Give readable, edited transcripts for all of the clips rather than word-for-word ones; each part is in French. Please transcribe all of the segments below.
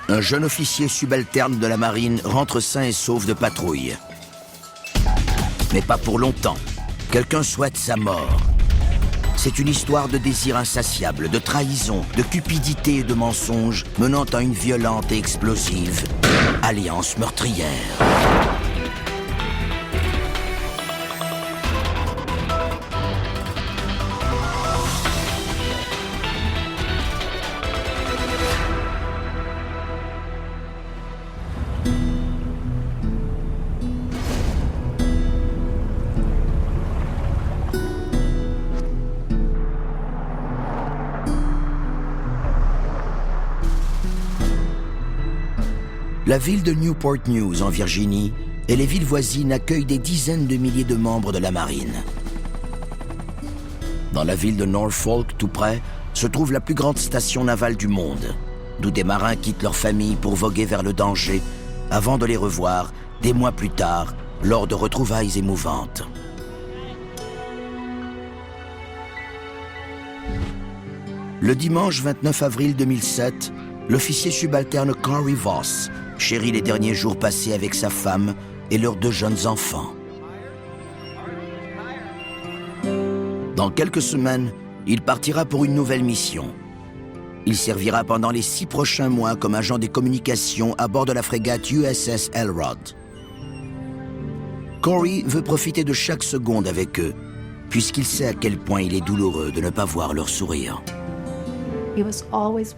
Un jeune officier subalterne de la marine rentre sain et sauf de patrouille. Mais pas pour longtemps. Quelqu'un souhaite sa mort. C'est une histoire de désir insatiable, de trahison, de cupidité et de mensonge, menant à une violente et explosive alliance meurtrière. La ville de Newport News, en Virginie, et les villes voisines accueillent des dizaines de milliers de membres de la marine. Dans la ville de Norfolk, tout près, se trouve la plus grande station navale du monde, d'où des marins quittent leur famille pour voguer vers le danger, avant de les revoir, des mois plus tard, lors de retrouvailles émouvantes. Le dimanche 29 avril 2007, l'officier subalterne Corey Voss chérit les derniers jours passés avec sa femme et leurs 2 jeunes enfants. Dans quelques semaines, il partira pour une nouvelle mission. Il servira pendant les 6 prochains mois comme agent des communications à bord de la frégate USS Elrod. Corey veut profiter de chaque seconde avec eux, puisqu'il sait à quel point il est douloureux de ne pas voir leur sourire.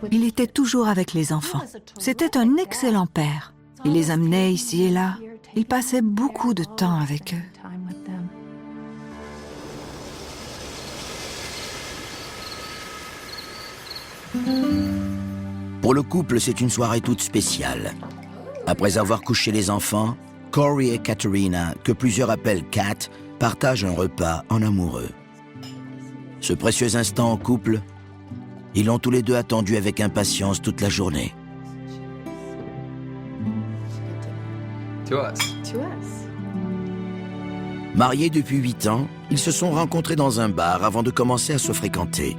Il était toujours avec les enfants. C'était un excellent père. Il les amenait ici et là. Il passait beaucoup de temps avec eux. Pour le couple, c'est une soirée toute spéciale. Après avoir couché les enfants, Corey et Katerina, que plusieurs appellent Kat, partagent un repas en amoureux. Ce précieux instant en couple, ils l'ont tous les deux attendu avec impatience toute la journée. To us. Mariés depuis 8 ans, ils se sont rencontrés dans un bar avant de commencer à se fréquenter.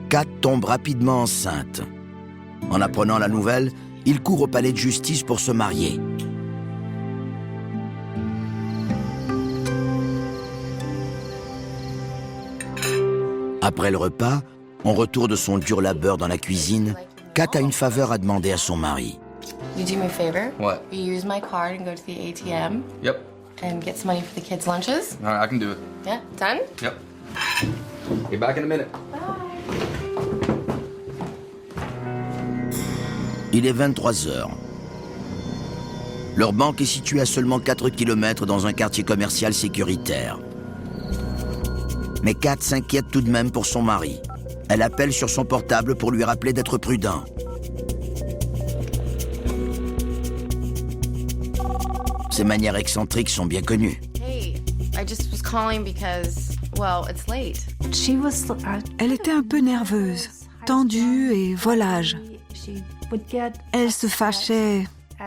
Kat tombe rapidement enceinte. En apprenant la nouvelle, il court au palais de justice pour se marier. Après le repas, en retour de son dur labeur dans la cuisine, Kat a une faveur à demander à son mari. You do me a favor? What? You use my card and go to the ATM Yep. and get some money for the kids' lunches? All right, I can do it. Yeah, done? Yep. Be back in a minute. Il est 23 heures. Leur banque est située à seulement 4 km dans un quartier commercial sécuritaire. Mais Kat s'inquiète tout de même pour son mari. Elle appelle sur son portable pour lui rappeler d'être prudent. Ses manières excentriques sont bien connues. Hey, I just was calling because, well, it's late. Elle était un peu nerveuse, tendue et volage. Elle se fâchait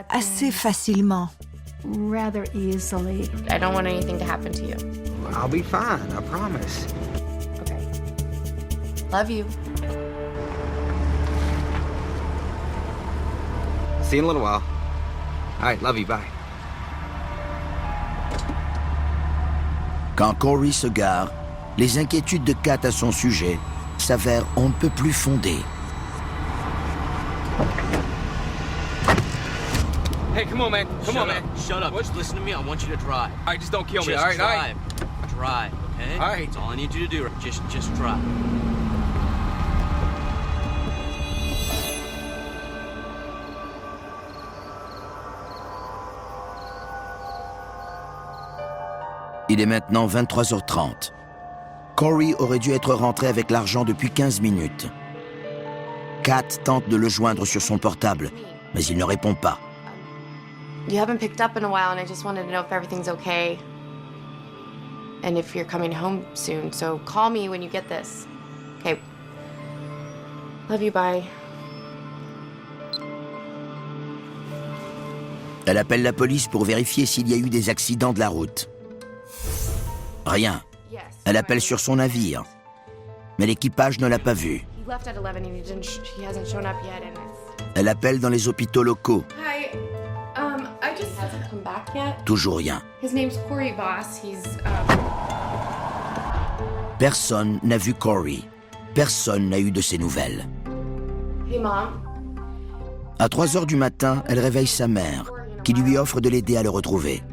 assez facilement. I don't want anything to happen to you. I'll be fine, I promise. Okay. Love you. See you in a little while. All right, love you, bye. Quand Corey se gare, les inquiétudes de Kat à son sujet s'avèrent on ne peut plus fondées. Hey, come on, man. Come on, man. Shut up. Just listen to me. I want you to drive. All right, just don't kill me. Just All right, all right. Drive, okay? All right. That's all I need you to do. Just drive. Il est maintenant 23h30. Corey aurait dû être rentré avec l'argent depuis 15 minutes. Kat tente de le joindre sur son portable, mais il ne répond pas. You haven't picked up in a while, and I just wanted to know if everything's okay. And if you're coming home soon, so call me when you get this. Okay. Love you, bye. Elle appelle la police pour vérifier s'il y a eu des accidents de la route. Rien. Yes. Elle appelle sur son navire. Mais l'équipage ne l'a pas vu. He left at 11 and he hasn't shown up yet, and it's... Elle appelle dans les hôpitaux locaux. Hi. I just hasn't come back yet. Toujours rien. His name's Corey Voss. He's Personne n'a vu Corey. Personne n'a eu de ses nouvelles. Hey, Mom. À 3 heures du matin, elle réveille sa mère, qui lui offre de l'aider à le retrouver.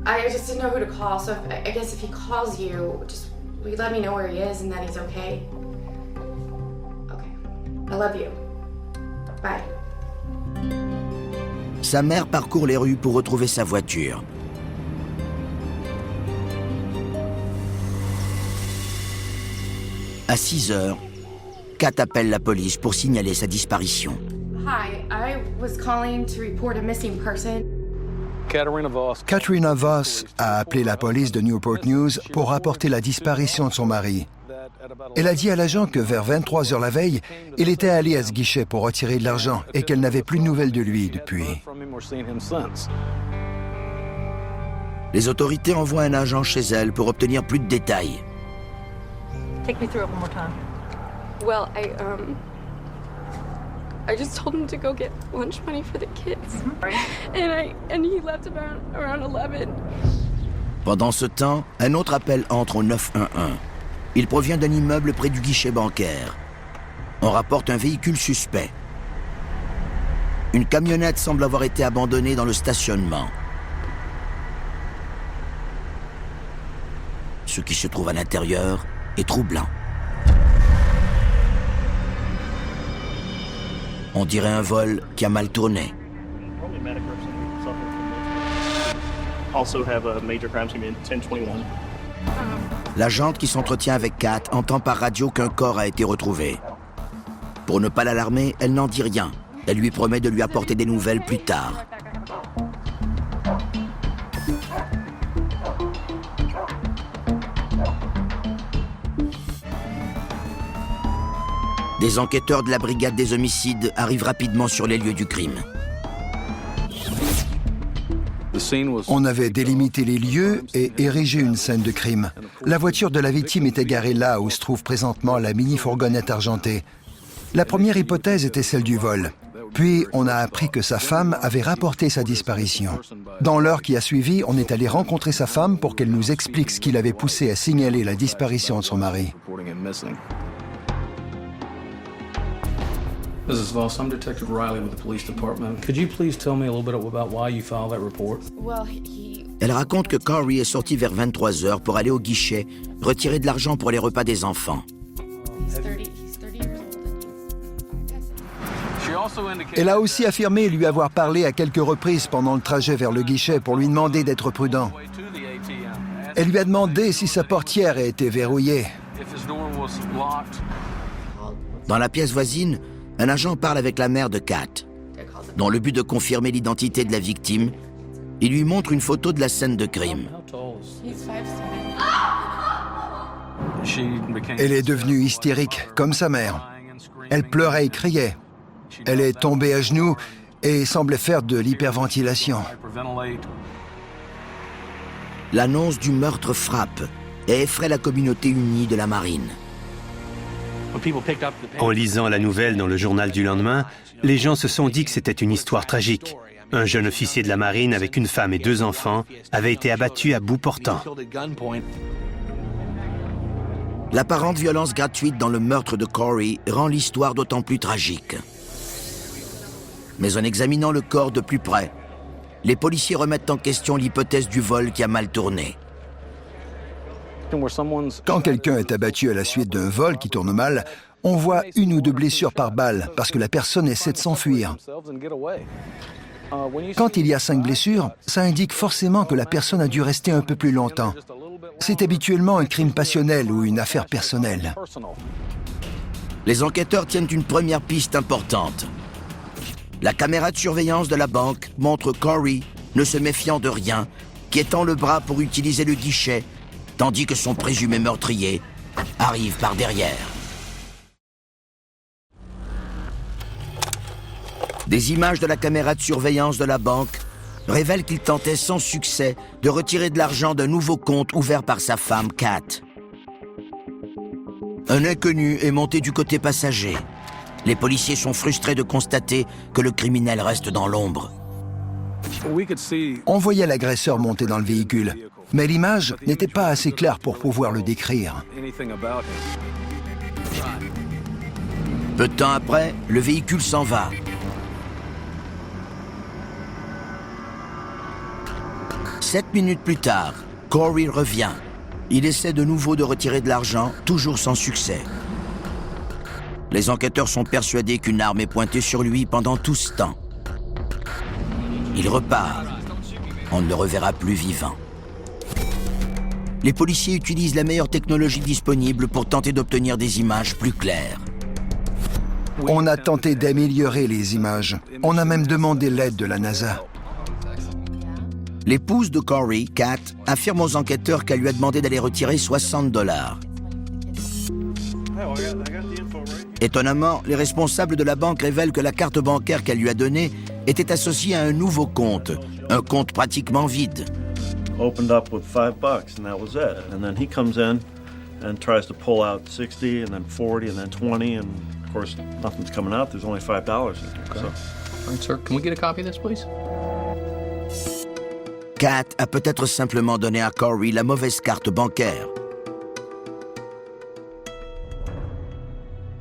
I just didn't know who to call, so I guess if he calls you, just will you let me know where he is and that he's okay? Okay. I love you. Bye. Sa mère parcourt les rues pour retrouver sa voiture. À 6 heures, Kat appelle la police pour signaler sa disparition. Hi, I was calling to report a missing person. Katrina Voss a appelé la police de Newport News pour rapporter la disparition de son mari. Elle a dit à l'agent que vers 23 heures la veille, il était allé à ce guichet pour retirer de l'argent et qu'elle n'avait plus de nouvelles de lui depuis. Les autorités envoient un agent chez elle pour obtenir plus de détails. Take me through it one more time. Well, I just told him to go get lunch money for the kids. And he left around 11. Pendant ce temps, un autre appel entre au 911. Il provient d'un immeuble près du guichet bancaire. On rapporte un véhicule suspect. Une camionnette semble avoir été abandonnée dans le stationnement. Ce qui se trouve à l'intérieur est troublant. On dirait un vol qui a mal tourné. Also have a major crime scene in 1021. L'agente qui s'entretient avec Kat entend par radio qu'un corps a été retrouvé. Pour ne pas l'alarmer, elle n'en dit rien. Elle lui promet de lui apporter des nouvelles plus tard. Des enquêteurs de la brigade des homicides arrivent rapidement sur les lieux du crime. On avait délimité les lieux et érigé une scène de crime. La voiture de la victime était garée là où se trouve présentement la mini-fourgonnette argentée. La première hypothèse était celle du vol. Puis, on a appris que sa femme avait rapporté sa disparition. Dans l'heure qui a suivi, on est allé rencontrer sa femme pour qu'elle nous explique ce qui l'avait poussé à signaler la disparition de son mari. Mrs. Voss, I'm Detective Riley with the police department. Could you please tell me a little bit about why you filed that report? Well, Elle raconte que Corey est sorti vers 23 heures pour aller au guichet, retirer de l'argent pour les repas des enfants. he's 30 years old. Elle a aussi affirmé lui avoir parlé à quelques reprises pendant le trajet vers le guichet pour lui demander d'être prudent. Elle lui a demandé si sa portière a été verrouillée. Dans la pièce voisine, un agent parle avec la mère de Kat. Dans le but de confirmer l'identité de la victime, il lui montre une photo de la scène de crime. He's 5'7". Elle est devenue hystérique, comme sa mère. Elle pleurait et criait. Elle est tombée à genoux et semblait faire de l'hyperventilation. L'annonce du meurtre frappe et effraie la communauté unie de la marine. En lisant la nouvelle dans le journal du lendemain, les gens se sont dit que c'était une histoire tragique. Un jeune officier de la marine avec une femme et 2 enfants avait été abattu à bout portant. L'apparente violence gratuite dans le meurtre de Corey rend l'histoire d'autant plus tragique. Mais en examinant le corps de plus près, les policiers remettent en question l'hypothèse du vol qui a mal tourné. Quand quelqu'un est abattu à la suite d'un vol qui tourne mal, on voit 1 ou 2 blessures par balle parce que la personne essaie de s'enfuir. Quand il y a 5 blessures, ça indique forcément que la personne a dû rester un peu plus longtemps. C'est habituellement un crime passionnel ou une affaire personnelle. Les enquêteurs tiennent une première piste importante. La caméra de surveillance de la banque montre Corey, ne se méfiant de rien, qui étend le bras pour utiliser le guichet, tandis que son présumé meurtrier arrive par derrière. Des images de la caméra de surveillance de la banque révèlent qu'il tentait sans succès de retirer de l'argent d'un nouveau compte ouvert par sa femme, Kat. Un inconnu est monté du côté passager. Les policiers sont frustrés de constater que le criminel reste dans l'ombre. On voyait l'agresseur monter dans le véhicule, mais l'image n'était pas assez claire pour pouvoir le décrire. Peu de temps après, le véhicule s'en va. Sept minutes plus tard, Corey revient. Il essaie de nouveau de retirer de l'argent, toujours sans succès. Les enquêteurs sont persuadés qu'une arme est pointée sur lui pendant tout ce temps. Il repart. On ne le reverra plus vivant. Les policiers utilisent la meilleure technologie disponible pour tenter d'obtenir des images plus claires. On a tenté d'améliorer les images. On a même demandé l'aide de la NASA. L'épouse de Corey, Kat, affirme aux enquêteurs qu'elle lui a demandé d'aller retirer $60. Étonnamment, les responsables de la banque révèlent que la carte bancaire qu'elle lui a donnée était associée à un nouveau compte, un compte pratiquement vide. Opened up with $5 and that was it. And then he comes in and tries to pull out 60 and then 40 and then 20 and of course nothing's coming out. There's only $5 in there. Okay. All right, sir. Can we get a copy of this, please? Kat a peut-être simplement donné à Corey la mauvaise carte bancaire.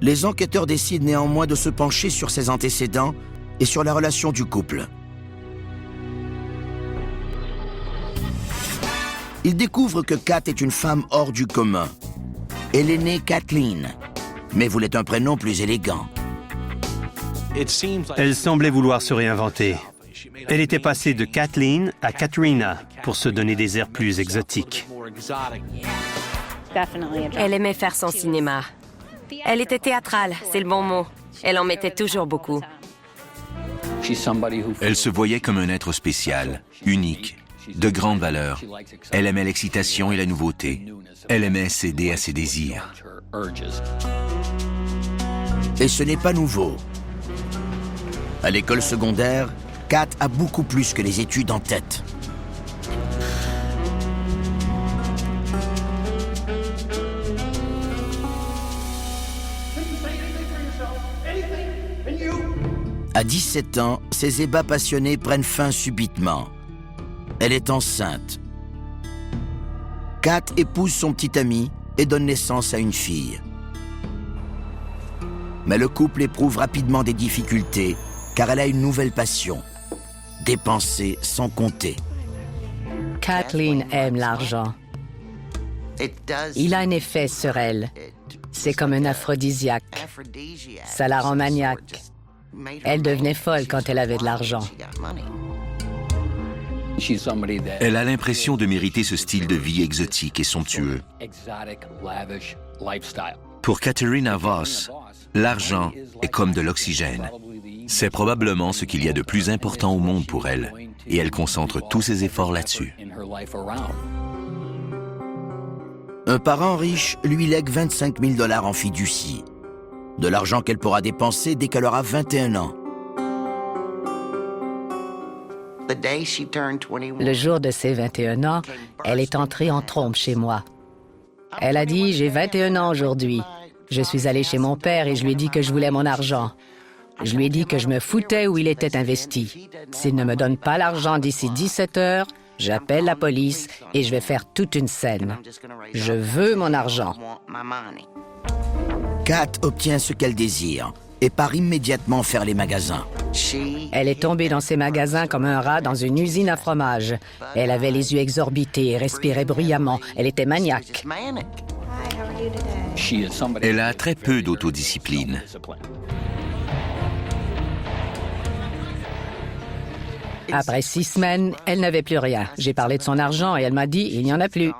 Les enquêteurs décident néanmoins de se pencher sur ses antécédents et sur la relation du couple. Ils découvrent que Kat est une femme hors du commun. Elle est née Kathleen, mais voulait un prénom plus élégant. Elle semblait vouloir se réinventer. Elle était passée de Kathleen à Katrina pour se donner des airs plus exotiques. Elle aimait faire son cinéma. Elle était théâtrale, c'est le bon mot. Elle en mettait toujours beaucoup. Elle se voyait comme un être spécial, unique, de grande valeur. Elle aimait l'excitation et la nouveauté. Elle aimait céder à ses désirs. Et ce n'est pas nouveau. À l'école secondaire, Kat a beaucoup plus que les études en tête. À 17 ans, ses ébats passionnés prennent fin subitement. Elle est enceinte. Kat épouse son petit ami et donne naissance à une fille. Mais le couple éprouve rapidement des difficultés car elle a une nouvelle passion. Dépenser sans compter. Kathleen aime l'argent. Il a un effet sur elle. C'est comme un aphrodisiaque. Ça la rend maniaque. Elle devenait folle quand elle avait de l'argent. Elle a l'impression de mériter ce style de vie exotique et somptueux. Pour Katharina Voss, l'argent est comme de l'oxygène. C'est probablement ce qu'il y a de plus important au monde pour elle, et elle concentre tous ses efforts là-dessus. Un parent riche lui lègue $25 000 en fiducie. De l'argent qu'elle pourra dépenser dès qu'elle aura 21 ans. Le jour de ses 21 ans, elle est entrée en trompe chez moi. Elle a dit « J'ai 21 ans aujourd'hui ». Je suis allée chez mon père et je lui ai dit que je voulais mon argent. Je lui ai dit que je me foutais où il était investi. S'il ne me donne pas l'argent d'ici 17 heures, j'appelle la police et je vais faire toute une scène. Je veux mon argent. Kat obtient ce qu'elle désire et part immédiatement faire les magasins. Elle est tombée dans ses magasins comme un rat dans une usine à fromage. Elle avait les yeux exorbités et respirait bruyamment. Elle était maniaque. Elle a très peu d'autodiscipline. Après 6 semaines, elle n'avait plus rien. J'ai parlé de son argent et elle m'a dit « Il n'y en a plus ».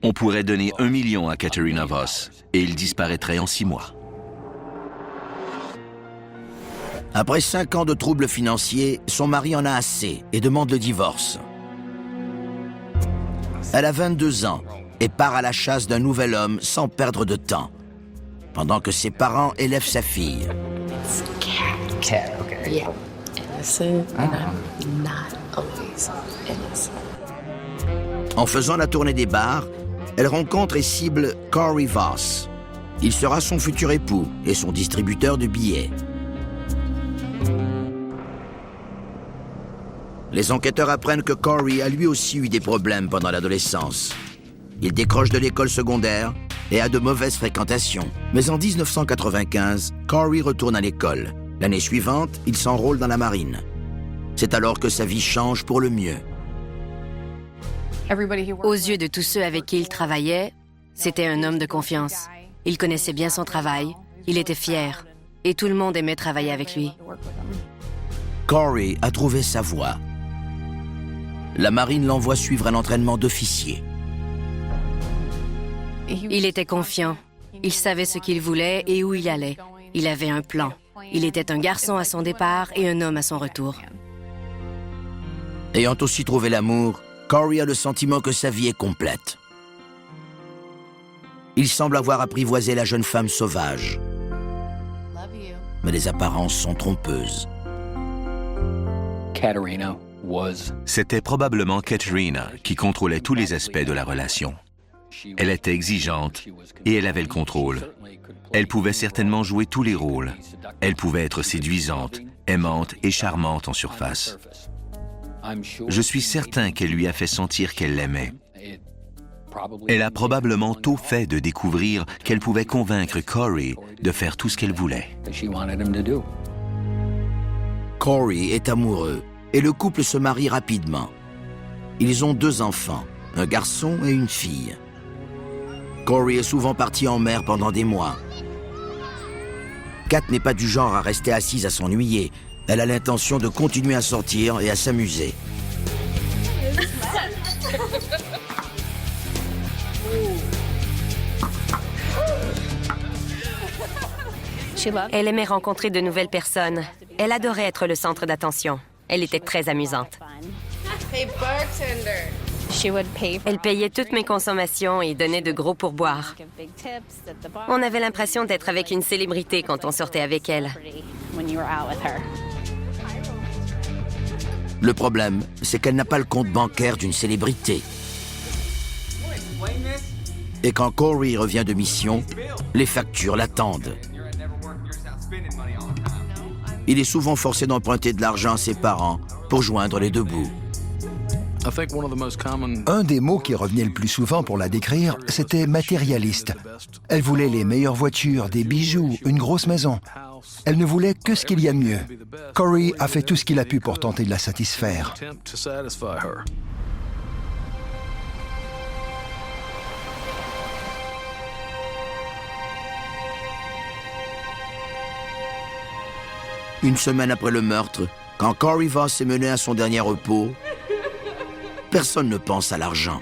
On pourrait donner $1 million à Katharina Voss et il disparaîtrait en 6 mois. Après 5 ans de troubles financiers, son mari en a assez et demande le divorce. Elle a 22 ans et part à la chasse d'un nouvel homme sans perdre de temps, pendant que ses parents élèvent sa fille. Cat, okay. Yeah. Innocent, and I'm not always innocent. En faisant la tournée des bars, elle rencontre et cible Corey Voss. Il sera son futur époux et son distributeur de billets. Les enquêteurs apprennent que Corey a lui aussi eu des problèmes pendant l'adolescence. Il décroche de l'école secondaire et a de mauvaises fréquentations. Mais en 1995, Corey retourne à l'école. L'année suivante, il s'enrôle dans la marine. C'est alors que sa vie change pour le mieux. Aux yeux de tous ceux avec qui il travaillait, c'était un homme de confiance. Il connaissait bien son travail, il était fier, et tout le monde aimait travailler avec lui. Corey a trouvé sa voie. La marine l'envoie suivre un entraînement d'officier. Il était confiant, il savait ce qu'il voulait et où il allait. Il avait un plan. Il était un garçon à son départ et un homme à son retour. Ayant aussi trouvé l'amour, Corey a le sentiment que sa vie est complète. Il semble avoir apprivoisé la jeune femme sauvage. Mais les apparences sont trompeuses. C'était probablement Katerina qui contrôlait tous les aspects de la relation. Elle était exigeante et elle avait le contrôle. Elle pouvait certainement jouer tous les rôles. Elle pouvait être séduisante, aimante et charmante en surface. Je suis certain qu'elle lui a fait sentir qu'elle l'aimait. Elle a probablement tôt fait de découvrir qu'elle pouvait convaincre Corey de faire tout ce qu'elle voulait. Corey est amoureux et le couple se marie rapidement. Ils ont 2 enfants, un garçon et une fille. Corey est souvent parti en mer pendant des mois. Kat n'est pas du genre à rester assise à s'ennuyer. Elle a l'intention de continuer à sortir et à s'amuser. Elle aimait rencontrer de nouvelles personnes. Elle adorait être le centre d'attention. Elle était très amusante. Hey, bartender. Elle payait toutes mes consommations et donnait de gros pourboires. On avait l'impression d'être avec une célébrité quand on sortait avec elle. Le problème, c'est qu'elle n'a pas le compte bancaire d'une célébrité. Et quand Corey revient de mission, les factures l'attendent. Il est souvent forcé d'emprunter de l'argent à ses parents pour joindre les 2 bouts. Un des mots qui revenait le plus souvent pour la décrire, c'était matérialiste. Elle voulait les meilleures voitures, des bijoux, une grosse maison. Elle ne voulait que ce qu'il y a de mieux. Corey a fait tout ce qu'il a pu pour tenter de la satisfaire. Une semaine après le meurtre, quand Corey Voss est mené à son dernier repos, personne ne pense à l'argent.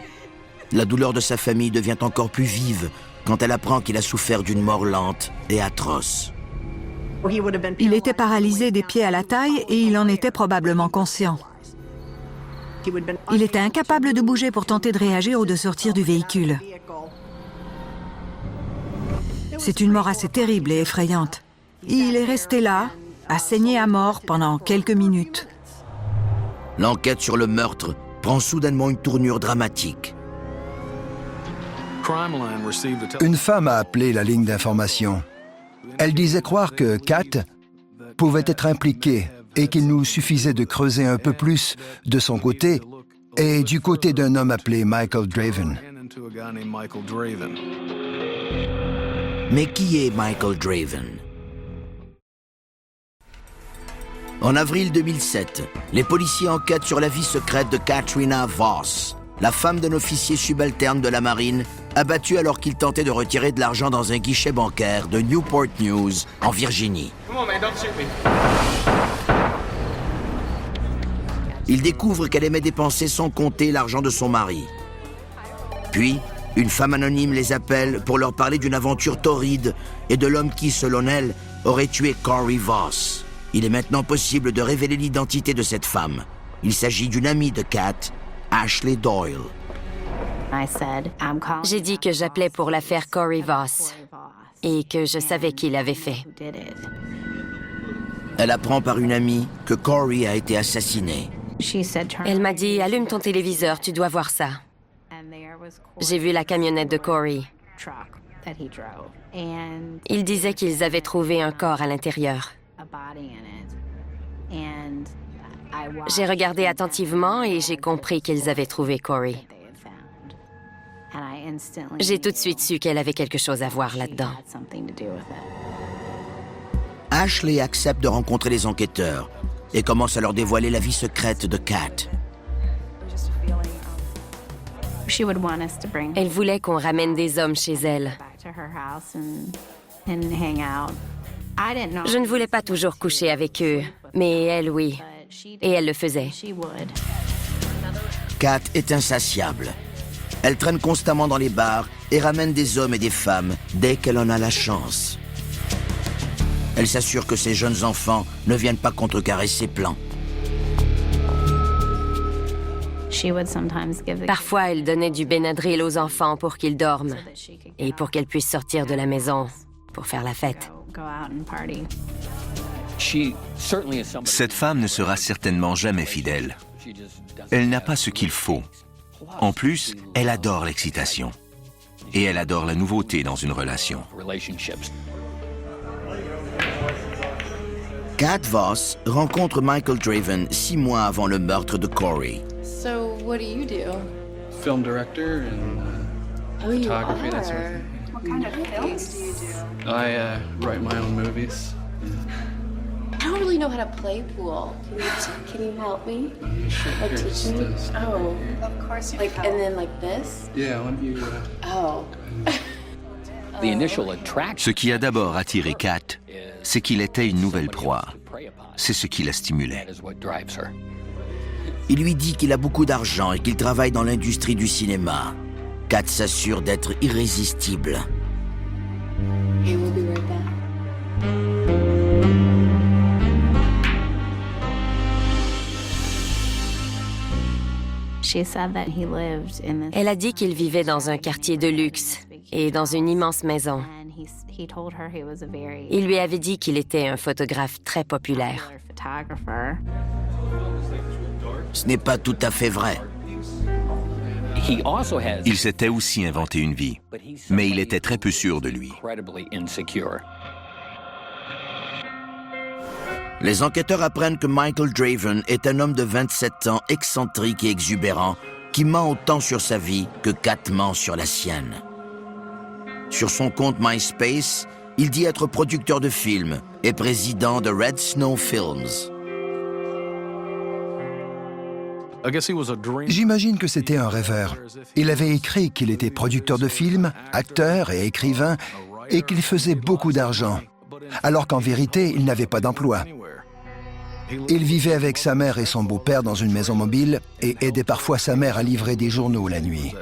La douleur de sa famille devient encore plus vive quand elle apprend qu'il a souffert d'une mort lente et atroce. Il était paralysé des pieds à la taille et il en était probablement conscient. Il était incapable de bouger pour tenter de réagir ou de sortir du véhicule. C'est une mort assez terrible et effrayante. Il est resté là, a saigné à mort pendant quelques minutes. L'enquête sur le meurtre prend soudainement une tournure dramatique. Une femme a appelé la ligne d'information. Elle disait croire que Kat pouvait être impliquée et qu'il nous suffisait de creuser un peu plus de son côté et du côté d'un homme appelé Michael Draven. Mais qui est Michael Draven? En avril 2007, les policiers enquêtent sur la vie secrète de Katerina Voss, la femme d'un officier subalterne de la marine, abattue alors qu'il tentait de retirer de l'argent dans un guichet bancaire de Newport News, en Virginie. Il découvre qu'elle aimait dépenser sans compter l'argent de son mari. Puis, une femme anonyme les appelle pour leur parler d'une aventure torride et de l'homme qui, selon elle, aurait tué Corey Voss. Il est maintenant possible de révéler l'identité de cette femme. Il s'agit d'une amie de Kat, Ashley Doyle. J'ai dit que j'appelais pour l'affaire Corey Voss et que je savais qui l'avait fait. Elle apprend par une amie que Corey a été assassiné. Elle m'a dit « Allume ton téléviseur, tu dois voir ça ». J'ai vu la camionnette de Corey. Il disait qu'ils avaient trouvé un corps à l'intérieur. J'ai regardé attentivement et j'ai compris qu'ils avaient trouvé Corey. J'ai tout de suite su qu'elle avait quelque chose à voir là-dedans. Ashley accepte de rencontrer les enquêteurs et commence à leur dévoiler la vie secrète de Kat. Elle voulait qu'on ramène des hommes chez elle. Je ne voulais pas toujours coucher avec eux, mais elle, oui. Et elle le faisait. Kat est insatiable. Elle traîne constamment dans les bars et ramène des hommes et des femmes dès qu'elle en a la chance. Elle s'assure que ses jeunes enfants ne viennent pas contrecarrer ses plans. Parfois, elle donnait du Benadryl aux enfants pour qu'ils dorment et pour qu'elles puissent sortir de la maison pour faire la fête. Cette femme ne sera certainement jamais fidèle. Elle n'a pas ce qu'il faut. En plus, elle adore l'excitation. Et elle adore la nouveauté dans une relation. Kat Voss rencontre Michael Draven 6 mois avant le meurtre de Corey. So, what do you do? Film director and photography, that sort of thing. What kind of films do you do? I write my own movies. I don't really know how to play pool. Can you help me? Like teach me? Oh, of course. Like and then like this? Yeah, why don't you? Oh. Ce qui a d'abord attiré Kat, c'est qu'il était une nouvelle proie. C'est ce qui la stimulait. Il lui dit qu'il a beaucoup d'argent et qu'il travaille dans l'industrie du cinéma. Kat s'assure d'être irrésistible. Hey, we'll be right back. Elle a dit qu'il vivait dans un quartier de luxe et dans une immense maison. Il lui avait dit qu'il était un photographe très populaire. Ce n'est pas tout à fait vrai. Il s'était aussi inventé une vie, mais il était très peu sûr de lui. Les enquêteurs apprennent que Michael Draven est un homme de 27 ans excentrique et exubérant qui ment autant sur sa vie que Kat ment sur la sienne. Sur son compte MySpace, il dit être producteur de films et président de Red Snow Films. J'imagine que c'était un rêveur. Il avait écrit qu'il était producteur de films, acteur et écrivain, et qu'il faisait beaucoup d'argent, alors qu'en vérité, il n'avait pas d'emploi. Il vivait avec sa mère et son beau-père dans une maison mobile et aidait parfois sa mère à livrer des journaux la nuit.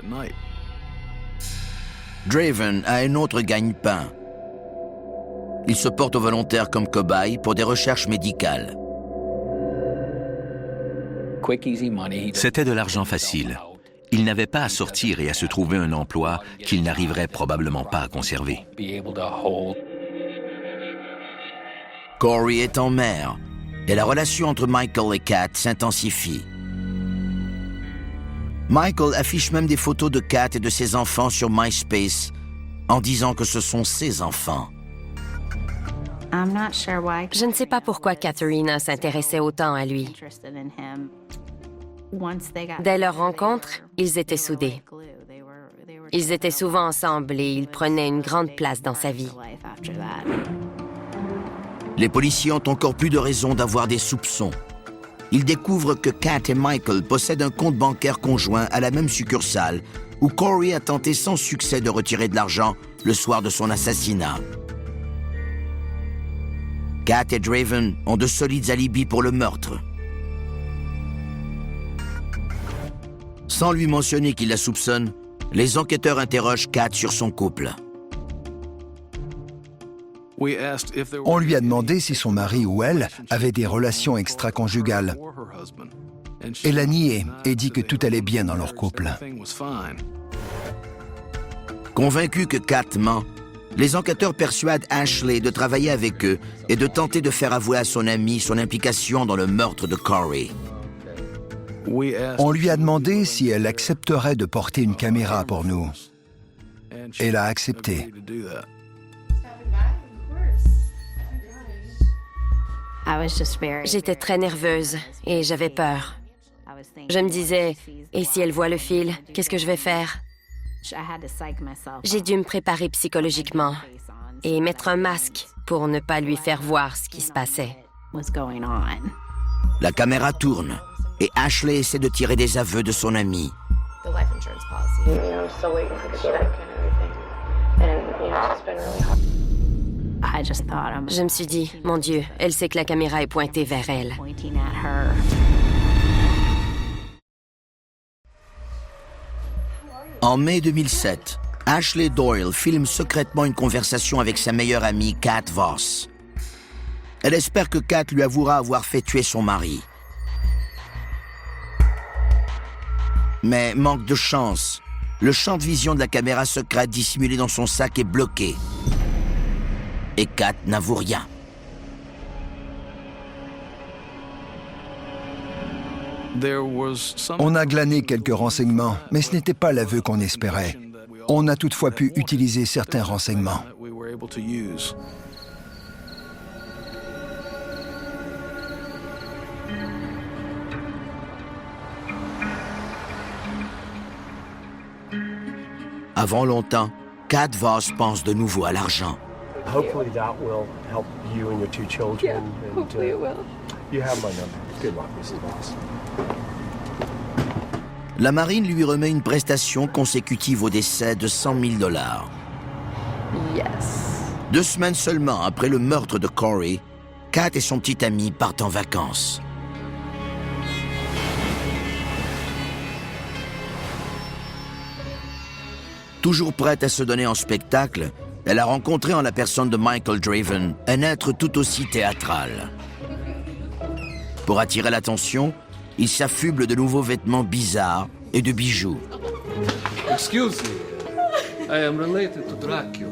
Draven a un autre gagne-pain. Il se porte au volontaire comme cobaye pour des recherches médicales. C'était de l'argent facile. Il n'avait pas à sortir et à se trouver un emploi qu'il n'arriverait probablement pas à conserver. Corey est en mer et la relation entre Michael et Kat s'intensifie. Michael affiche même des photos de Kat et de ses enfants sur MySpace en disant que ce sont ses enfants. Je ne sais pas pourquoi Katharina s'intéressait autant à lui. Dès leur rencontre, ils étaient soudés. Ils étaient souvent ensemble et ils prenaient une grande place dans sa vie. Les policiers ont encore plus de raisons d'avoir des soupçons. Ils découvrent que Kat et Michael possèdent un compte bancaire conjoint à la même succursale où Corey a tenté sans succès de retirer de l'argent le soir de son assassinat. Kat et Draven ont de solides alibis pour le meurtre. Sans lui mentionner qu'il la soupçonne, les enquêteurs interrogent Kat sur son couple. On lui a demandé si son mari ou elle avait des relations extra-conjugales. Elle a nié et dit que tout allait bien dans leur couple. Convaincus que Kat ment, les enquêteurs persuadent Ashley de travailler avec eux et de tenter de faire avouer à son ami son implication dans le meurtre de Corey. On lui a demandé si elle accepterait de porter une caméra pour nous. elle a accepté. J'étais très nerveuse et j'avais peur. Je me disais, et si elle voit le fil, qu'est-ce que je vais faire? J'ai dû me préparer psychologiquement et mettre un masque pour ne pas lui faire voir ce qui se passait. La caméra tourne et Ashley essaie de tirer des aveux de son ami. The life insurance policy. I'm still waiting for the check and everything. And, it's been really hard. Je me suis dit, mon Dieu, elle sait que la caméra est pointée vers elle. En mai 2007, Ashley Doyle filme secrètement une conversation avec sa meilleure amie, Kat Voss. Elle espère que Kat lui avouera avoir fait tuer son mari. Mais manque de chance, le champ de vision de la caméra secrète dissimulée dans son sac est bloqué. Et Kat n'avoue rien. On a glané quelques renseignements, mais ce n'était pas l'aveu qu'on espérait. On a toutefois pu utiliser certains renseignements. Avant longtemps, Kat Voss pense de nouveau à l'argent. Hopefully that will help you and your two children. Yeah, hopefully it will. You have my number. Good luck, Mrs. Voss. La marine lui remet une prestation consécutive au décès de $100 000. Yes. 2 semaines seulement après le meurtre de Corey, Kat et son petit ami partent en vacances. Toujours prête à se donner en spectacle, elle a rencontré en la personne de Michael Draven un être tout aussi théâtral. Pour attirer l'attention, il s'affuble de nouveaux vêtements bizarres et de bijoux. Excuse me. I am related to Dracula.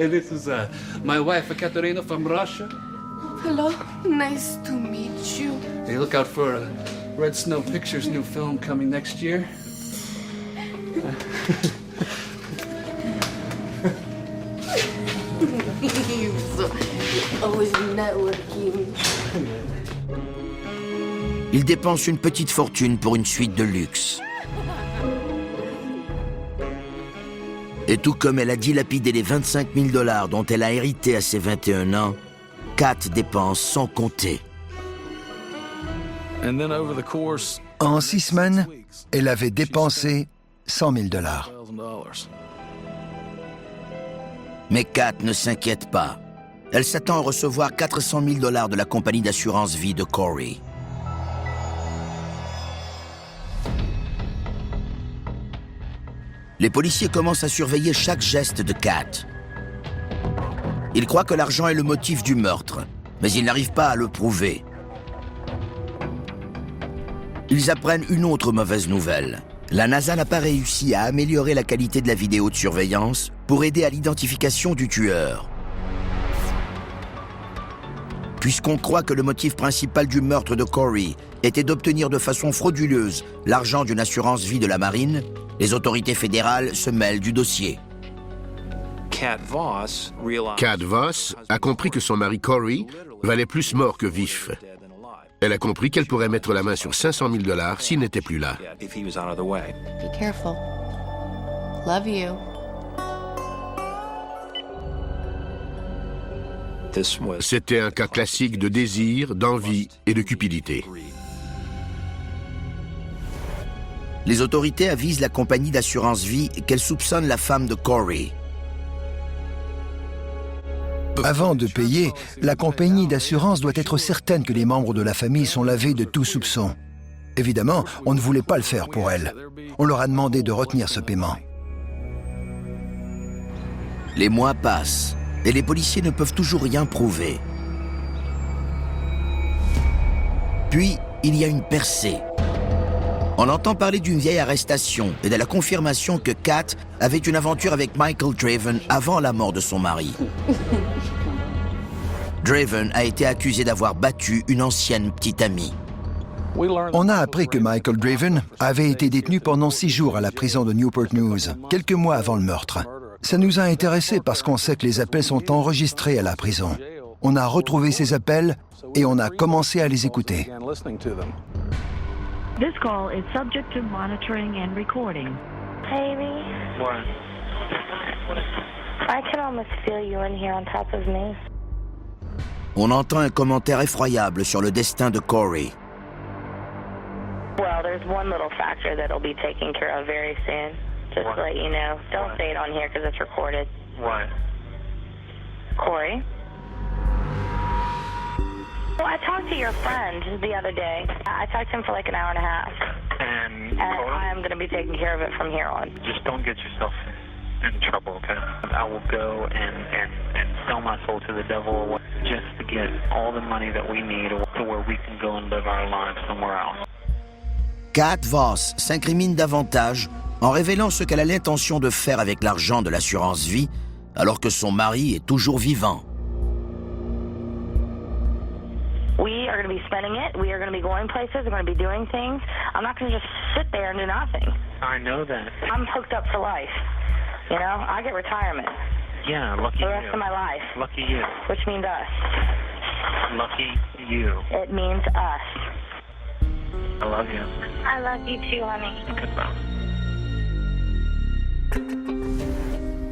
And this is my wife, Katerina from Russia. Hello, nice to meet you. Hey, look out for Red Snow Pictures' new film coming next year. Always networking. Il dépense une petite fortune pour une suite de luxe. Et tout comme elle a dilapidé les $25 000 dont elle a hérité à ses 21 ans, Kat dépense sans compter. En 6 semaines, elle avait dépensé $100 000. Mais Kat ne s'inquiète pas. Elle s'attend à recevoir $400 000 de la compagnie d'assurance vie de Corey. Les policiers commencent à surveiller chaque geste de Kat. Ils croient que l'argent est le motif du meurtre, mais ils n'arrivent pas à le prouver. Ils apprennent une autre mauvaise nouvelle. La NASA n'a pas réussi à améliorer la qualité de la vidéo de surveillance pour aider à l'identification du tueur. Puisqu'on croit que le motif principal du meurtre de Corey était d'obtenir de façon frauduleuse l'argent d'une assurance vie de la marine, les autorités fédérales se mêlent du dossier. Kat Voss a compris que son mari Corey valait plus mort que vif. Elle a compris qu'elle pourrait mettre la main sur $500 000 s'il n'était plus là. Be careful. Love you. C'était un cas classique de désir, d'envie et de cupidité. Les autorités avisent la compagnie d'assurance vie qu'elle soupçonne la femme de Corey. Avant de payer, la compagnie d'assurance doit être certaine que les membres de la famille sont lavés de tout soupçon. Évidemment, on ne voulait pas le faire pour elle. On leur a demandé de retenir ce paiement. Les mois passent et les policiers ne peuvent toujours rien prouver. Puis, il y a une percée. On entend parler d'une vieille arrestation et de la confirmation que Kat avait une aventure avec Michael Draven avant la mort de son mari. Draven a été accusé d'avoir battu une ancienne petite amie. On a appris que Michael Draven avait été détenu pendant 6 jours à la prison de Newport News, quelques mois avant le meurtre. Ça nous a intéressés parce qu'on sait que les appels sont enregistrés à la prison. On a retrouvé ces appels et on a commencé à les écouter. This call is subject to monitoring and recording. Baby. What? I can almost feel you in here on top of me. On entend un commentaire effroyable sur le destin de Corey. Well, there's one little factor that'll be taken care of very soon. Just to let you know. Don't say it on here because it's recorded. What? Corey? Well, I talked to your friend the other day. I talked to him for like an hour and a half. And I'm going to be taking care of it from here on. just don't get yourself in trouble, okay? I will go and sell my soul to the devil just to get all the money that we need to where we can go and live our lives somewhere else. Kat Voss s'incrimine davantage en révélant ce qu'elle a l'intention de faire avec l'argent de l'assurance vie alors que son mari est toujours vivant. We are going to be spending it. We are going to be going places. We're going to be doing things. I'm not going to just sit there and do nothing. I know that. I'm hooked up for life. You know, I get retirement. Yeah, lucky The you. rest of my life. Lucky you. Which means us. Lucky you. It means us. I love you. I love you too, honey. Goodbye.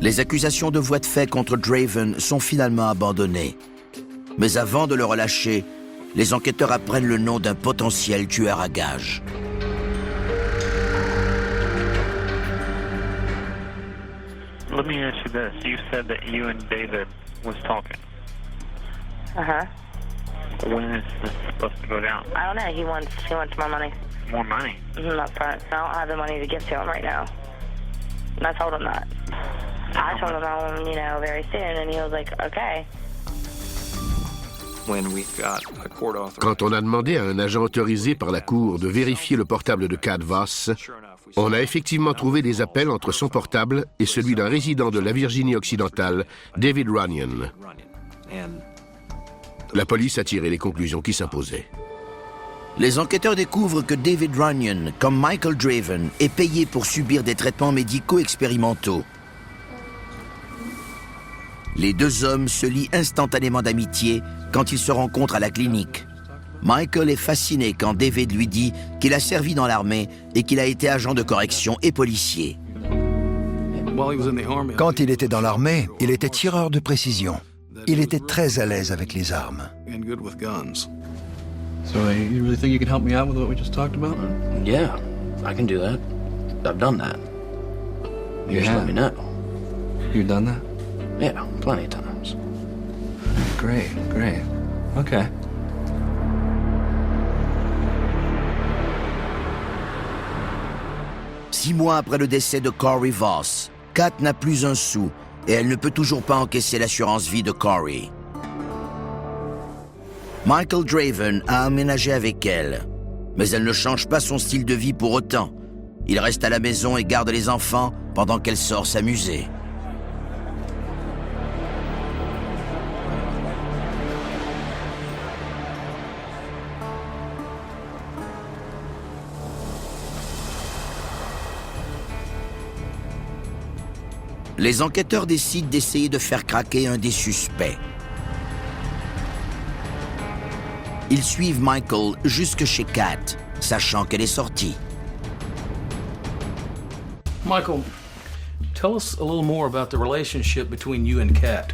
Les accusations de voies de fait contre Draven sont finalement abandonnées. Mais avant de le relâcher, les enquêteurs apprennent le nom d'un potentiel tueur à gages. Let me ask you this. You said that you and David was talking. Uh-huh. When is this supposed to go down? I don't know. He wants more money. More money? Up front. I don't have the money to give to him right now. And I told him that. I told him, you know, very soon, and he was like, okay. Quand on a demandé à un agent autorisé par la Cour de vérifier le portable de Kat Voss, on a effectivement trouvé des appels entre son portable et celui d'un résident de la Virginie occidentale, David Runyon. La police a tiré les conclusions qui s'imposaient. Les enquêteurs découvrent que David Runyon, comme Michael Draven, est payé pour subir des traitements médicaux expérimentaux. Les deux hommes se lient instantanément d'amitié quand ils se rencontrent à la clinique. Michael est fasciné quand David lui dit qu'il a servi dans l'armée et qu'il a été agent de correction et policier. Quand il était dans l'armée, il était tireur de précision. Il était très à l'aise avec les armes. So you really think you can help me out with what we just talked about? Yeah, I can do that. I've done that. You just let me know. You've done that? Yeah, plenty of times. Great, great. Okay. Six mois après le décès de Corey Voss, Kat n'a plus un sou et elle ne peut toujours pas encaisser l'assurance vie de Corey. Michael Draven a emménagé avec elle, mais elle ne change pas son style de vie pour autant. Il reste à la maison et garde les enfants pendant qu'elle sort s'amuser. Les enquêteurs décident d'essayer de faire craquer un des suspects. Ils suivent Michael jusque chez Kat, sachant qu'elle est sortie. Michael, tell us a little more about the relationship between you and Kat.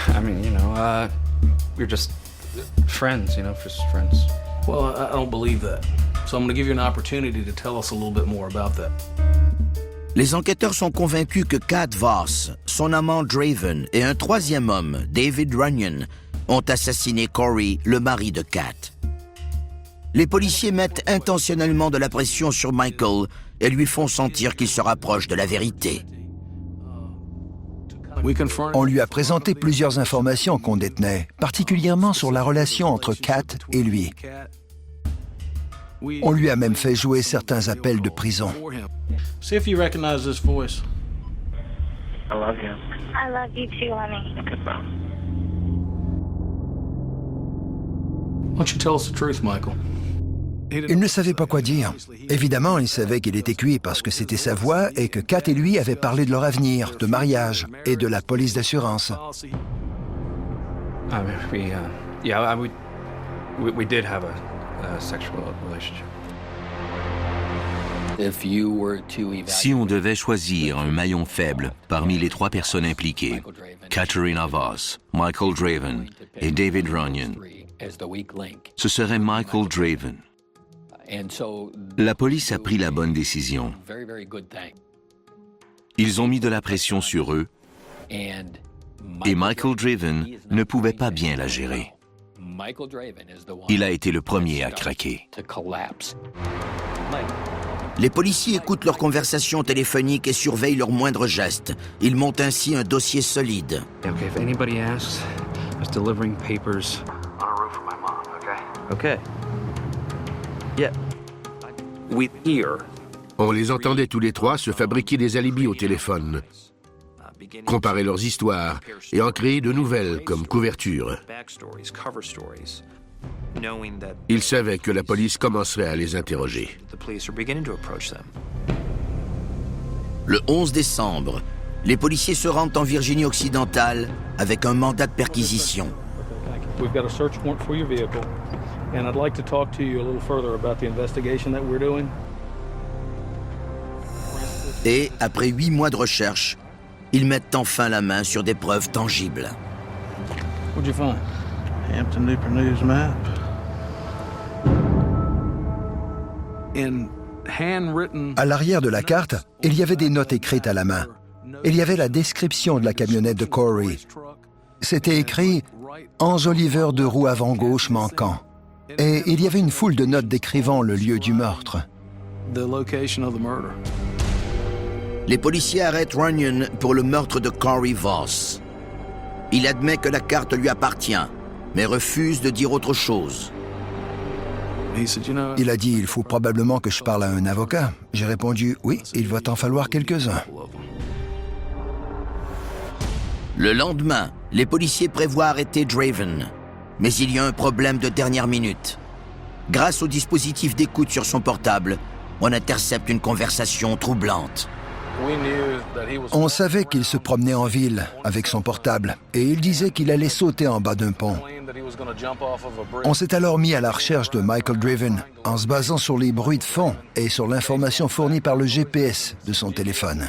I mean, we're just friends, just friends. Well, I don't believe that. So I'm going to give you an opportunity to tell us a little bit more about that. Les enquêteurs sont convaincus que Kat Voss, son amant Draven et un troisième homme, David Runyon, ont assassiné Corey, le mari de Kat. Les policiers mettent intentionnellement de la pression sur Michael et lui font sentir qu'il se rapproche de la vérité. On lui a présenté plusieurs informations qu'on détenait, particulièrement sur la relation entre Kat et lui. On lui a même fait jouer certains appels de prison. See if you recognize this voice. I love you. I love you too, honey. Goodbye. Why don't you tell us the truth, Michael? Il ne savait pas quoi dire. Évidemment, il savait qu'il était cuit parce que c'était sa voix et que Kat et lui avaient parlé de leur avenir, de mariage et de la police d'assurance. We did have a sexual relationship. Si on devait choisir un maillon faible parmi les 3 personnes impliquées, Katerina Voss, Michael Draven et David Runyon, ce serait Michael Draven. La police a pris la bonne décision. Ils ont mis de la pression sur eux et Michael Draven ne pouvait pas bien la gérer. Il a été le premier à craquer. Les policiers écoutent leurs conversations téléphoniques et surveillent leurs moindres gestes. Ils montent ainsi un dossier solide. Okay, if anybody asks, I was delivering papers on a roof for my mom, okay? Okay. Yeah. We hear. On les entendait tous les 3 se fabriquer des alibis au téléphone, comparer leurs histoires et en créer de nouvelles comme couverture. Ils savaient que la police commencerait à les interroger. Le 11 décembre, les policiers se rendent en Virginie occidentale avec un mandat de perquisition. We've got a search warrant for your vehicle, and I'd like to talk to you a little further about the investigation that we're doing. Et, après 8 mois de recherche, ils mettent enfin la main sur des preuves tangibles. What'd you find? Hampton Newport News map. À l'arrière de la carte, il y avait des notes écrites à la main. Il y avait la description de la camionnette de Corey. C'était écrit « enjoliveur de roue avant gauche manquant ». Et il y avait une foule de notes décrivant le lieu du meurtre. Les policiers arrêtent Runyon pour le meurtre de Corey Voss. Il admet que la carte lui appartient, mais refuse de dire autre chose. Il a dit « il faut probablement que je parle à un avocat ». J'ai répondu « oui, il va t'en falloir quelques-uns ». Le lendemain, les policiers prévoient arrêter Draven. Mais il y a un problème de dernière minute. Grâce au dispositif d'écoute sur son portable, on intercepte une conversation troublante. On savait qu'il se promenait en ville avec son portable et il disait qu'il allait sauter en bas d'un pont. On s'est alors mis à la recherche de Michael Draven en se basant sur les bruits de fond et sur l'information fournie par le GPS de son téléphone.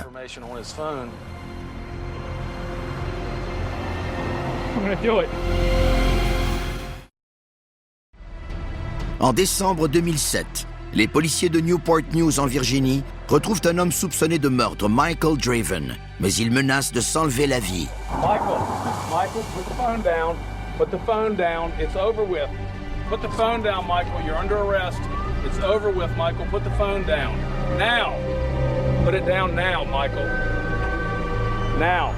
En décembre 2007, les policiers de Newport News en Virginie retrouvent un homme soupçonné de meurtre, Michael Draven, mais il menace de s'enlever la vie. Michael, put the phone down. Put the phone down. It's over with. Put the phone down, Michael. You're under arrest. It's over with, Michael. Put the phone down. Now. Put it down now, Michael. Now.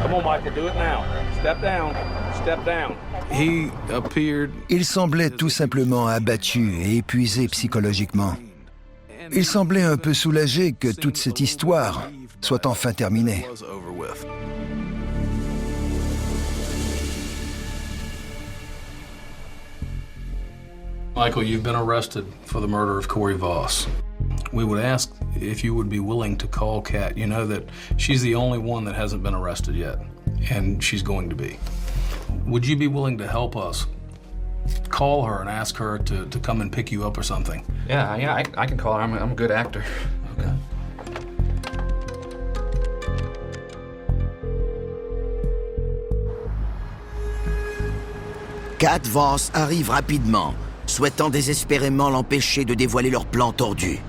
Come on, Michael, do it now. Step down. Step down. Il semblait tout simplement abattu et épuisé psychologiquement. Il semblait un peu soulagé que toute cette histoire soit enfin terminée. Michael, you've been arrested for the murder of Corey Voss. We would ask if you would be willing to call Kat. You know that she's the only one that hasn't been arrested yet, and she's going to be. Would you be willing to help us? Call her and ask her to come and pick you up or something. Yeah, I can call her. I'm a good actor. Okay. Kat Voss arrive rapidement, souhaitant désespérément l'empêcher de dévoiler leur plan tordu.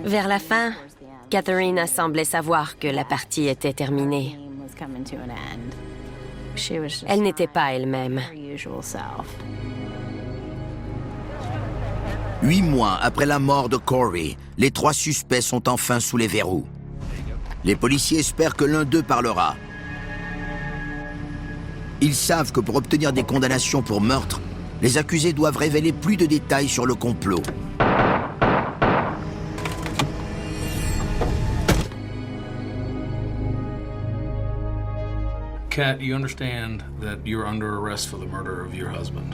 Vers la fin, Katerina semblait savoir que la partie était terminée. Elle n'était pas elle-même. 8 mois après la mort de Corey, les 3 suspects sont enfin sous les verrous. Les policiers espèrent que l'un d'eux parlera. Ils savent que pour obtenir des condamnations pour meurtre, les accusés doivent révéler plus de détails sur le complot. Kat, you understand that you're under arrest for the murder of your husband.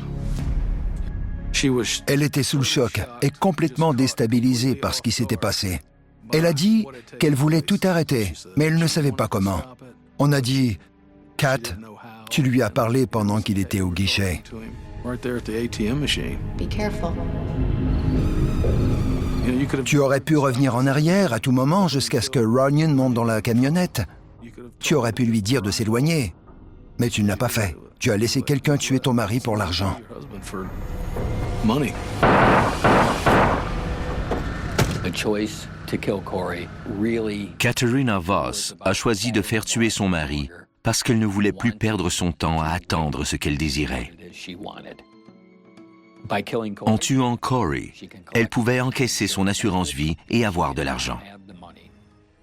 Elle était sous le choc et complètement déstabilisée par ce qui s'était passé. Elle a dit qu'elle voulait tout arrêter, mais elle ne savait pas comment. On a dit, « Kat, tu lui as parlé pendant qu'il était au guichet. » Be careful. Tu aurais pu revenir en arrière à tout moment jusqu'à ce que Runyon monte dans la camionnette. Tu aurais pu lui dire de s'éloigner, mais tu ne l'as pas fait. Tu as laissé quelqu'un tuer ton mari pour l'argent. Katerina Voss a choisi de faire tuer son mari parce qu'elle ne voulait plus perdre son temps à attendre ce qu'elle désirait. En tuant Corey, elle pouvait encaisser son assurance vie et avoir de l'argent.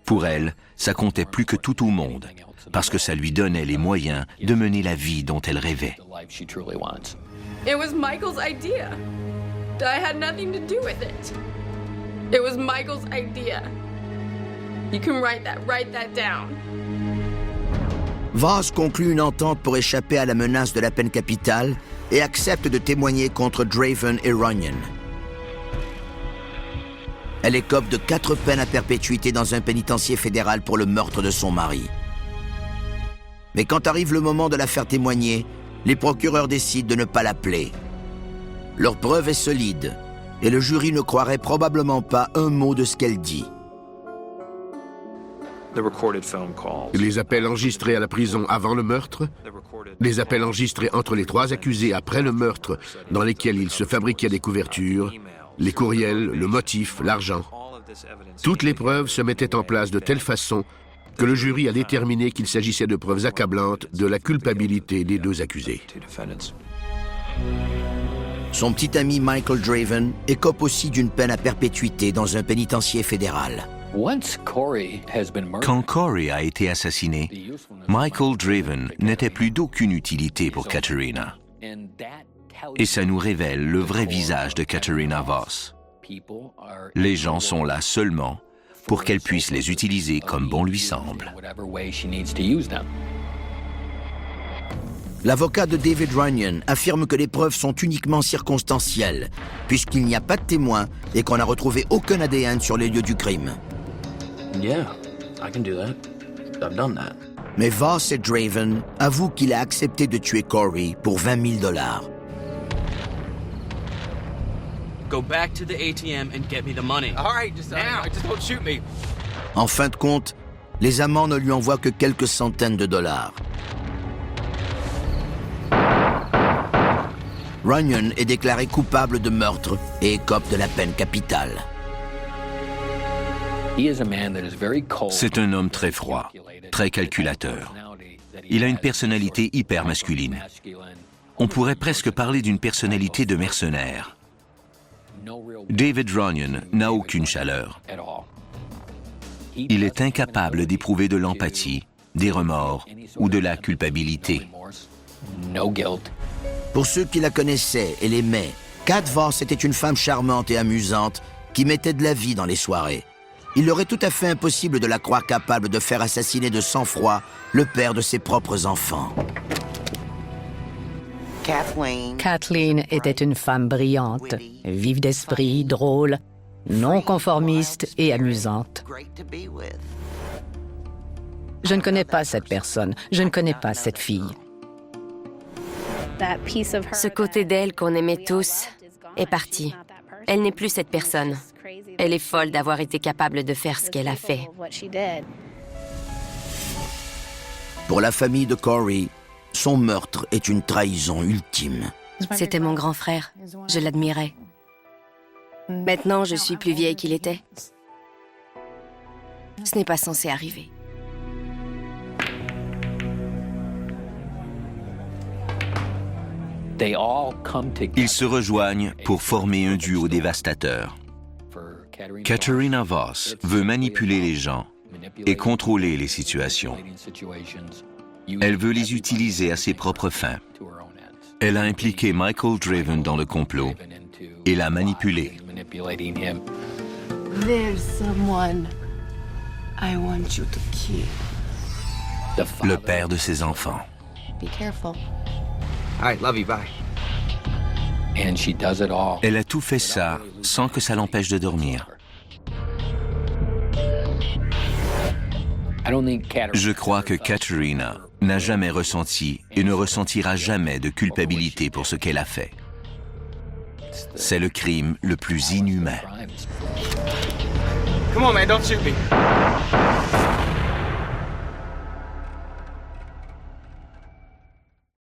Pour elle, ça comptait plus que tout au monde, parce que ça lui donnait les moyens de mener la vie dont elle rêvait. It was Michael's idea. I had nothing to do with it. It was Michael's idea. You can write that down. Voss conclut une entente pour échapper à la menace de la peine capitale et accepte de témoigner contre Draven et Runyon. Elle écope de 4 peines à perpétuité dans un pénitencier fédéral pour le meurtre de son mari. Mais quand arrive le moment de la faire témoigner, les procureurs décident de ne pas l'appeler. Leur preuve est solide, et le jury ne croirait probablement pas un mot de ce qu'elle dit. Les appels enregistrés à la prison avant le meurtre, les appels enregistrés entre les 3 accusés après le meurtre, dans lesquels ils se fabriquaient des couvertures, les courriels, le motif, l'argent. Toutes les preuves se mettaient en place de telle façon que le jury a déterminé qu'il s'agissait de preuves accablantes de la culpabilité des 2 accusés. Son petit ami Michael Draven écope aussi d'une peine à perpétuité dans un pénitencier fédéral. Quand Corey a été assassiné, Michael Draven n'était plus d'aucune utilité pour Katerina. Et ça nous révèle le vrai visage de Katerina Voss. Les gens sont là seulement pour qu'elle puisse les utiliser comme bon lui semble. L'avocat de David Runyon affirme que les preuves sont uniquement circonstancielles, puisqu'il n'y a pas de témoins et qu'on n'a retrouvé aucun ADN sur les lieux du crime. Mais Voss et Draven avouent qu'il a accepté de tuer Corey pour $20 000. Go back to the ATM and get me the money. All right, just don't shoot me. En fin de compte, les amants ne lui envoient que quelques centaines de dollars. Runyon est déclaré coupable de meurtre et écope de la peine capitale. C'est un homme très froid, très calculateur. Il a une personnalité hyper masculine. On pourrait presque parler d'une personnalité de mercenaire. David Runyon n'a aucune chaleur. Il est incapable d'éprouver de l'empathie, des remords ou de la culpabilité. Pour ceux qui la connaissaient et l'aimaient, Kat Voss était une femme charmante et amusante qui mettait de la vie dans les soirées. Il leur est tout à fait impossible de la croire capable de faire assassiner de sang-froid le père de ses propres enfants. Kathleen était une femme brillante, vive d'esprit, drôle, non conformiste et amusante. Je ne connais pas cette personne, je ne connais pas cette fille. Ce côté d'elle qu'on aimait tous est parti. Elle n'est plus cette personne. Elle est folle d'avoir été capable de faire ce qu'elle a fait. Pour la famille de Corey, son meurtre est une trahison ultime. C'était mon grand frère. Je l'admirais. Maintenant, je suis plus vieille qu'il était. Ce n'est pas censé arriver. Ils se rejoignent pour former un duo dévastateur. Katerina Voss veut manipuler les gens et contrôler les situations. Elle veut les utiliser à ses propres fins. Elle a impliqué Michael Draven dans le complot et l'a manipulé. There's someone I want you to kill. le père de ses enfants. Be careful. All right, love you, bye. And she does it all. Elle a tout fait ça sans que ça l'empêche de dormir. Je crois que Katerina n'a jamais ressenti et ne ressentira jamais de culpabilité pour ce qu'elle a fait. C'est le crime le plus inhumain. Come on, man, don't shoot me.